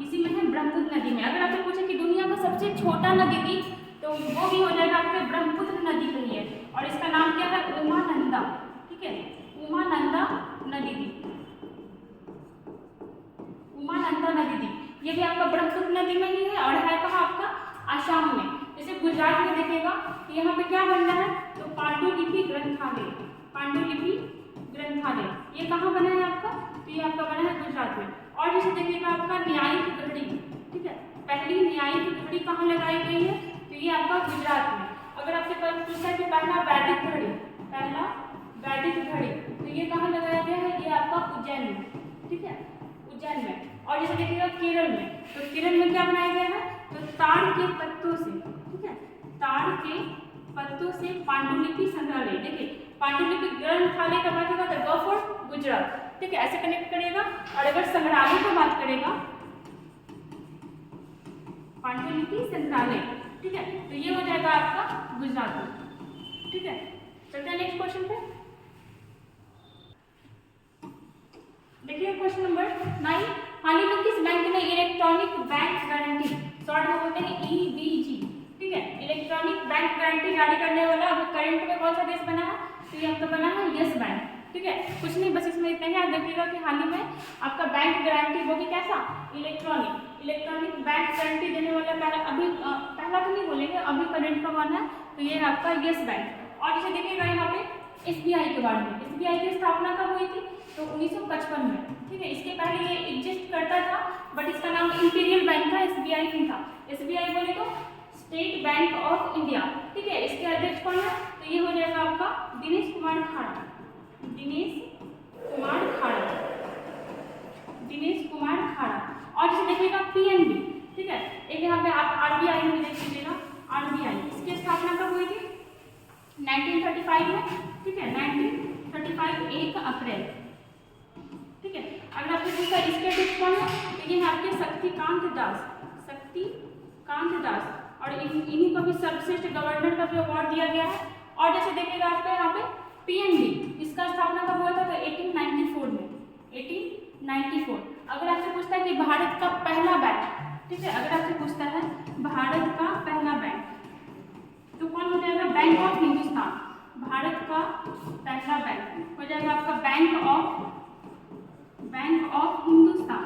इसी में है, ब्रह्मपुत्र नदी में। अगर आपसे पूछे कि दुनिया का सबसे छोटा नदी द्वीप, तो वो भी हो जाएगा आपके ब्रह्मपुत्र नदी पे ही है, और इसका नाम क्या है, उमानंदा। ठीक है, उमानंदा नदी द्वीप, उमानंदा नदी द्वीप, ये भी आपका ब्रह्मपुत्र नदी में ही है, और है कहाँ आपका, आसाम में। जैसे गुजरात में देखिएगा कि यहाँ पे क्या बन रहा है, तो पांडुलिपि ग्रंथालय, ये कहाँ बना है आपका, तो ये आपका बना है गुजरात में। और जैसे देखिएगा आपका न्यायिक घड़ी। ठीक है, पहली न्यायिक घड़ी कहाँ लगाई गई है, तो ये आपका गुजरात में। अगर आपसे पूछता है कि पहला वैदिक घड़ी, तो ये कहाँ लगाया गया है, ये आपका उज्जैन में। ठीक है, उज्जैन में। और जैसे देखिएगा केरल में, तो केरल में क्या बनाया गया है, तो ताड़ के पत्तों से, ठीक है, ताड़ के पत्तों से पांडुलिपि संग्रहालय। देखिए पांडुलिपि ग्रंथालय का बात होगा तो गो फॉर गुजरात। ठीक है, ऐसे कनेक्ट करेगा। और अगर संग्रहालय की बात करेगा, पांडुलिपि संग्रहालय, ठीक है, तो ये हो जाएगा आपका गुजरात में। ठीक है, चलते हैं नेक्स्ट क्वेश्चन पे। देखिए क्वेश्चन नंबर 9, हाल ही में किस बैंक ने इलेक्ट्रॉनिक बैंक गारंटी, शॉर्ट में बोलते हैं EBG, ठीक है, इलेक्ट्रॉनिक बैंक गारंटी जारी करने वाला अब करंट में कौन सा देश बना है, तो ये आपका बना है यस बैंक। ठीक है, कुछ नहीं, बस इसमें इतना ही याद रखिएगा कि हाल ही में आपका बैंक गारंटी वो भी कैसा, इलेक्ट्रॉनिक बैंक गारंटी देने वाला पहला तो नहीं बोलेंगे, अभी करंट का बना है, तो ये है आपका यस बैंक। और जैसे देखिएगा यहाँ पे SBI के बारे में, SBI की स्थापना कब हुई थी, तो 1955 में। ठीक है, इसके पहले ये एग्जिस्ट करता था, बट इसका नाम इंपीरियल बैंक था, SBI नहीं था। SBI बोले तो स्टेट बैंक ऑफ इंडिया। ठीक है, इसके अध्यक्ष कौन है, तो ये हो जाएगा आपका दिनेश कुमार खाड़ा। और जैसे देखिएगा PNB, ठीक है, एक यहाँ पे आप RBI में देख लीजिएगा, RBI इसकी स्थापना पटेल। ठीक है, अगर आपसे पूछा इसके टिप्स कौन है, तो ये आपके शक्तिकांत दास, और इन्हीं को भी सर्वश्रेष्ठ गवर्नर का भी अवार्ड दिया गया है। और जैसे देखिएगा आपका यहाँ पे पीएनबी, इसका स्थापना कब हुआ था, तो 1894 में, 1894। अगर आपसे पूछता है कि भारत का पहला बैंक, ठीक है, अगर आपसे पूछता है भारत का पहला बैंक, तो कौन हो जाएगा, बैंक ऑफ हिंदुस्तान। भारत का पहला बैंक हो जाएगा आपका बैंक ऑफ हिंदुस्तान।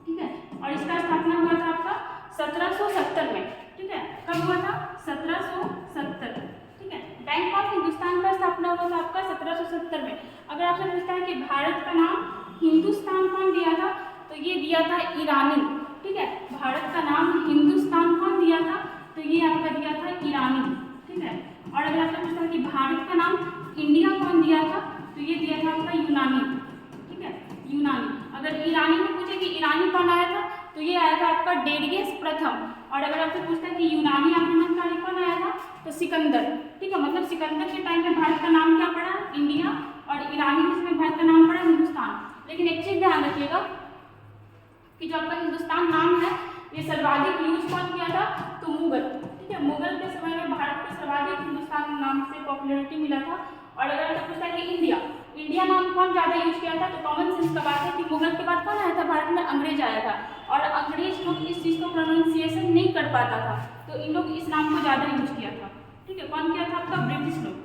ठीक है, और इसका स्थापना हुआ था आपका 1770 में। ठीक है, कब हुआ था, 1770। ठीक है, बैंक ऑफ हिंदुस्तान का स्थापना हुआ था आपका 1770 में। अगर आपसे पूछता है कि भारत का नाम हिंदुस्तान कौन दिया था, तो ये दिया था ईरानी। ठीक है, भारत का नाम हिंदुस्तान कौन दिया था, तो ये आपका दिया था ईरानी। ठीक है, और अगर आपसे पूछता है कि भारत का नाम इंडिया कौन दिया था, तो ये दिया था आपका यूनानी। ठीक है, यूनानी। अगर ईरानी में पूछे कि ईरानी कौन आया था, तो ये आया था आपका डेरियस प्रथम। और अगर आपसे पूछता है कि यूनानी आक्रमणकारी कौन आया था, तो सिकंदर। ठीक है, मतलब सिकंदर के टाइम में भारत का नाम क्या पड़ा, इंडिया, और ईरानी जिसमें भारत का नाम पड़ा हिंदुस्तान। लेकिन एक चीज ध्यान रखिएगा कि जो आपका हिंदुस्तान नाम है, ये सर्वाधिक यूज कौन किया था, तो मुगल। ठीक है, मुगल के समय में भारत को सर्वाधिक हिंदुस्तान नाम से पॉपुलैरिटी मिला था। और अगर आपसे पूछता है कि इंडिया नाम कौन ज्यादा यूज किया था, तो कॉमन सेंस का बात है कि मुगल के बाद कौन आया था भारत में, अंग्रेज आया था, और अंग्रेज लोग इस चीज को प्रोनाउंसिएशन नहीं कर पाता था, तो इन लोग इस नाम को ज्यादा यूज किया था। ठीक है, कौन किया था आपका, ब्रिटिश लोग।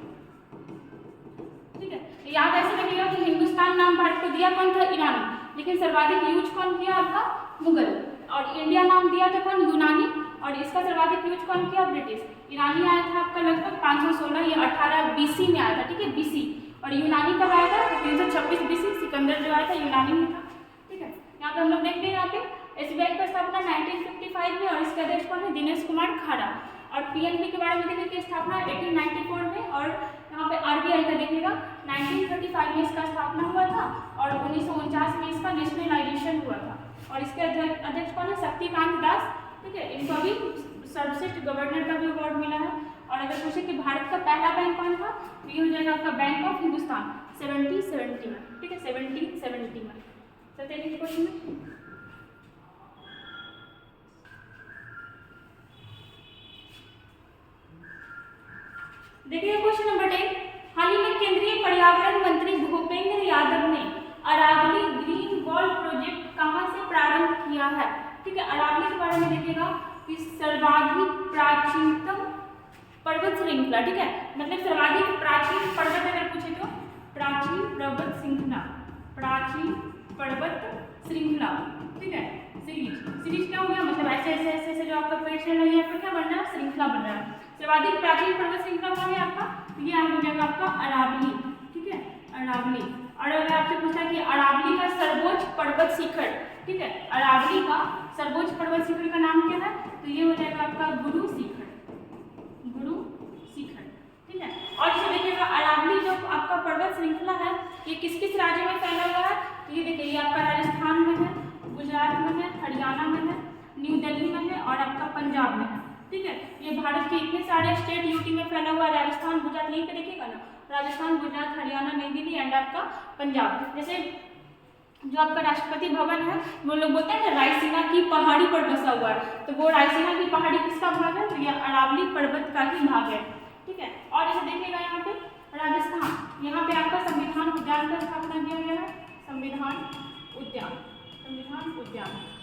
ठीक है, याद ऐसे लगेगा कि हिंदुस्तान नाम भारत को दिया कौन था, ईरानी, लेकिन सर्वाधिक यूज कौन किया आपका, मुगल। और इंडिया नाम दिया था कौन, यूनानी, और इसका सर्वाधिक यूज कौन किया, ब्रिटिश। ईरानी आया था आपका लगभग 516 या 18 BC में आया था। ठीक है, BC। और यूनानी कब आया था, तो 326 BC, सिकंदर जो आया था यूनानी में था। ठीक है, यहाँ पे हम लोग देखते हैं यहाँ पे SBI का स्थापना 1955 में, और इसके अध्यक्ष कौन है, दिनेश कुमार खाड़ा। और पीएनबी के बारे में देखिए कि स्थापना 1894 में, और यहाँ पे RBI का देखिएगा 1935 में इसका स्थापना हुआ था, और 1949 में इसका नेशनलाइजेशन हुआ था। और इसके अध्यक्ष कौन है, शक्तिकांत दास। ठीक है, इनको भी सर्वश्रेष्ठ गवर्नर का भी अवार्ड मिला है। और अगर पूछे कि भारत का पहला बैंक कौन था, तो ये हो जाएगा आपका बैंक ऑफ हिंदुस्तान 1770 में। ठीक है, 1770 में। चलते हैं क्वेश्चन में। देखिए क्वेश्चन नंबर 10, हाल ही में केंद्रीय पर्यावरण मंत्री भूपेंद्र यादव ने अरावली ग्रीन वॉल प्रोजेक्ट कहां से प्रारंभ किया है। ठीक है, अरावली के बारे में देखिएगा कि सर्वाधिक प्राचीनतम पर्वत श्रृंखला। ठीक है, मतलब सर्वाधिक प्राचीन पर्वत अगर पूछे तो प्राचीन पर्वत श्रृंखला। ठीक है, सीरीज क्या हो गया, मतलब ऐसे ऐसे ऐसे ऐसे जो आपका पेड़ चल रही है, आपका क्या बन रहा है, श्रृंखला बन रहा है। सर्वाधिक प्राचीन पर्वत श्रृंखला कौन है आपका, तो ये हो जाएगा आपका अरावली। ठीक है, अरावली। और अगर आपसे पूछा कि अरावली का सर्वोच्च पर्वत शिखर, ठीक है, अरावली का सर्वोच्च पर्वत शिखर का नाम क्या है, तो ये हो जाएगा आपका गुरु शिखर। ठीक है, और इसे देखिएगा अरावली जो आपका पर्वत श्रृंखला है, ये किस किस राज्य में फैला हुआ है, तो ये देखिए ये आपका राजस्थान में है, गुजरात में है, हरियाणा में है, न्यू दिल्ली में है, और आपका पंजाब में है। ठीक है, ये भारत के इतने सारे स्टेट यूटी में फैला हुआ है, राजस्थान गुजरात, यहीं पे देखिएगा ना, राजस्थान गुजरात हरियाणा नई दिल्ली एंड आपका पंजाब। जैसे जो आपका राष्ट्रपति भवन है, वो लोग बोलते हैं ना रायसीना की पहाड़ी पर बसा हुआ है, तो वो रायसीना की पहाड़ी किसका भाग है, तो ये अरावली पर्वत का ही भाग है। ठीक है, और इसे देखिएगा यहाँ पे राजस्थान, यहाँ पे आपका संविधान उद्यान का स्थापना किया गया है। संविधान उद्यान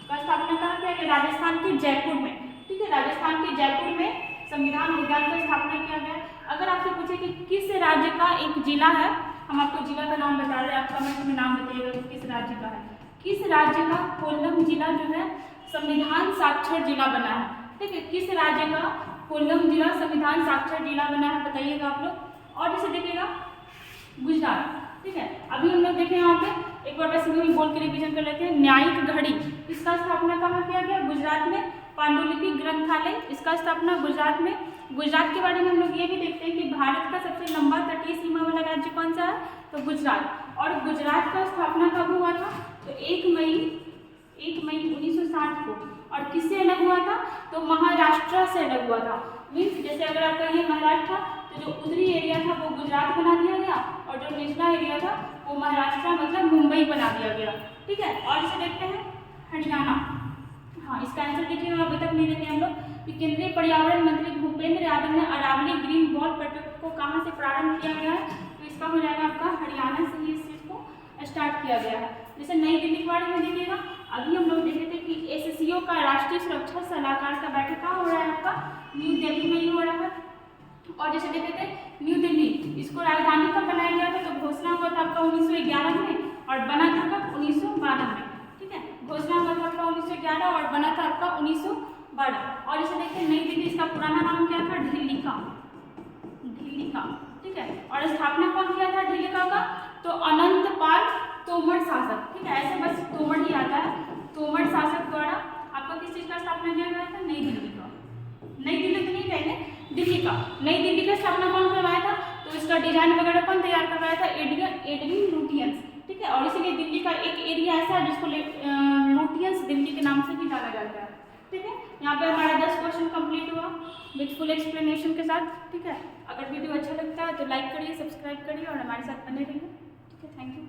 का स्थापना कहाँ किया गया, राजस्थान के जयपुर में। ठीक है, राजस्थान के जयपुर में संविधान उद्यान का स्थापना किया गया। अगर आपसे पूछे कि किस राज्य का एक जिला है, हम आपको जिला का नाम बता रहे हैं, आप कमेंट में नाम बताइएगा कि किस राज्य का है। किस राज्य का कोल्लम जिला जो है संविधान साक्षर जिला बना है। ठीक है, किस राज्य का कोल्लम जिला संविधान साक्षर जिला बना है, बताइएगा आप लोग। और जैसे देखिएगा गुजरात। ठीक है, अभी हम लोग देखें यहाँ पे एक बार वैसे भी बोल के रिवीजन कर लेते हैं। न्यायिक घड़ी, इसका स्थापना कहाँ किया गया, गुजरात में। पांडुलिपि ग्रंथालय, इसका स्थापना गुजरात में। गुजरात के बारे में हम लोग ये भी देखते हैं कि भारत का सबसे लंबा तटीय सीमा वाला राज्य कौन सा है, तो गुजरात। और गुजरात का स्थापना कब हुआ था, तो 1 मई 1960 को। और किससे अलग हुआ था, तो महाराष्ट्र से अलग हुआ था। मीन्स जैसे अगर आपका ये महाराष्ट्र था, तो जो उत्तरी एरिया था वो गुजरात बना दिया गया और जो निचला एरिया था वो महाराष्ट्र मतलब मुंबई बना दिया गया। ठीक है, और इसे देखते हैं हरियाणा। हाँ, इसका आंसर देखिए अभी तक नहीं देते हम लोग कि केंद्रीय पर्यावरण मंत्री भूपेंद्र यादव ने अरावली ग्रीन बॉल प्रोजेक्ट को कहाँ से प्रारंभ किया गया है, तो इसका हो जाएगा आपका हरियाणा से ही इस चीज़ को स्टार्ट किया गया है। जैसे नई दिल्ली के बारे में देखिएगा, अभी हम लोग देखे थे कि एससीओ का राष्ट्रीय सुरक्षा सलाहकार का बैठक कहाँ हो रहा है आपका, न्यू दिल्ली में ही हो रहा है। और जैसे देखे थे न्यू दिल्ली, इसको राजधानी कब बनाया गया था, तो घोषणा हुआ था आपका 1911 में और बना था कब 1912 में। ठीक है, घोषणा हुआ था आपका 1911 और बना था आपका 1912। और जैसे देखते हैं नई दिल्ली, इसका पुराना नाम क्या था, ढिल्लिका। ठीक है, और स्थापना कौन किया था ढिल्लिका का, तो अनंतपाल तोमर शासक। ठीक है, ऐसे बस तोमर ही आता है, तोमर शासक द्वारा आपका किस चीज का स्थापना किया गया था, नई दिल्ली का। नई दिल्ली तो नहीं कहेंगे, दिल्ली का। नई दिल्ली का स्थापना कौन करवाया था, तो इसका डिजाइन वगैरह कौन तैयार करवाया था, एडविन लुटियंस। ठीक है, और इसीलिए दिल्ली का एक एरिया ऐसा है जिसको लुटियंस दिल्ली के नाम से भी जाना जाता है। ठीक है, यहाँ पे हमारा 10 क्वेश्चन कंप्लीट हुआ विथ फुल एक्सप्लेनेशन के साथ। ठीक है, अगर वीडियो अच्छा लगता है तो लाइक करिए, सब्सक्राइब करिए और हमारे साथ बने रहिए। ठीक है, थैंक यू।